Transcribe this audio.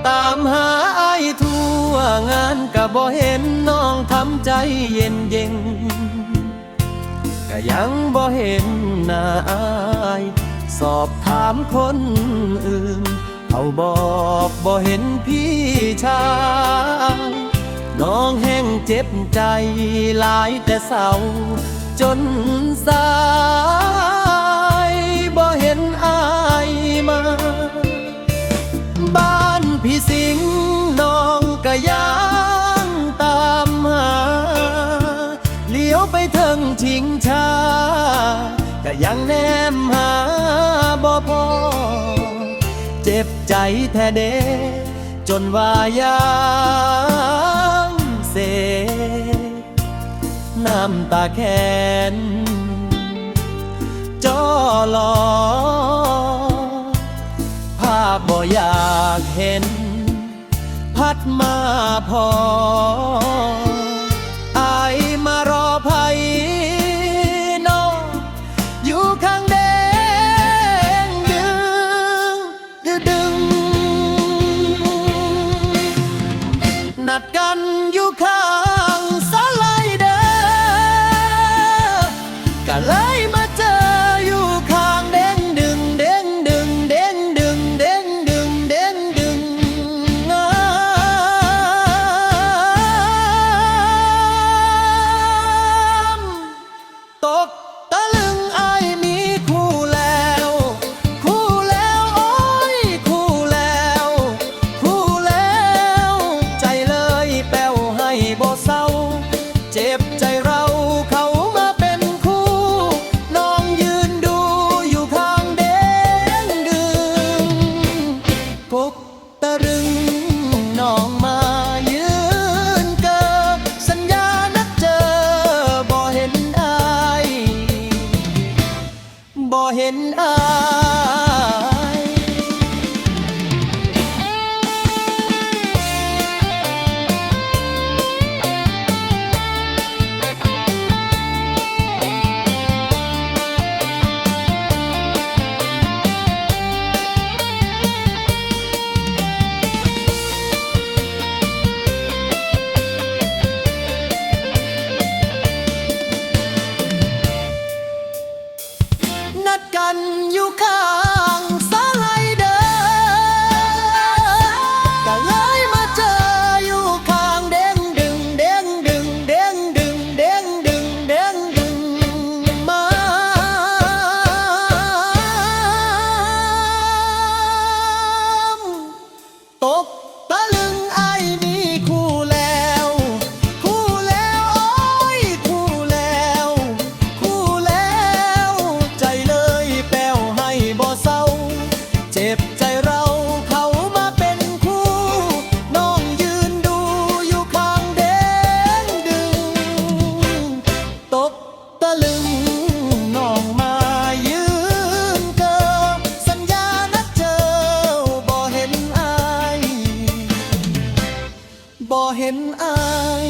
ตามหาอายทั่วงานก็บ่เห็นน้องทำใจเย็นเย็นก็ยังบ่เห็นหน้าอายสอบถามคนอื่นเขาบอกบ่เห็นพี่ชายน้องแห้งเจ็บใจหลายแต่เศร้าจนสายบ่เห็นอายมาบ้านพี่สิงน้องก็ยังตามหาเลี้ยวไปเทิงชิงชาก็ยังแนมหาบ่พอเจ็บใจแท้เด้จนว่ายางเสน้ำตาแค้นจ้อหลอภาพบ่อยากเห็นพัดมาพออายมารอไผน้องอยู่ข้างแดงดึงนัดกันอยู่ข้างสไลเดอร์ก็เลยมาเจออยู่ข้างเด้งดึงเด้งดึงเด้งดึงเด้งดึงเด้งดึงตกตะลึงอายมีคู่แล้วคู่แล้วโอ้ยคู่แล้วคู่แล้วใจเลยแป้วให้บ่เศร้าเจ็บใจเราเขามาเป็นคู่น้องยืนดูอยู่ข้างเด้งดึงกกตะรึงน้องมายืนเกิบสัญญานัดเจอบ่เห็นอายบ่เห็นอายนัดกันอยู่ข้างสไลเดอร์ก็เลยมาเจออยู่ข้างเด้งดึงเด้งดึงเด้งดึงเด้งดึงเด้งดึงมาตกตะลึงไอ้มีคู่แล้วคู่แล้วโอ้ยคู่แล้วคู่แล้วใจเลยแป้วให้บ่เศร้าเจ็บใจเราเขามาเป็นคู่น้องยืนดูอยู่ข้างเด้งดึงตกตะลึงน้องมายืนเกิบสัญญานัดเจอบ่เห็นอายบ่เห็นอาย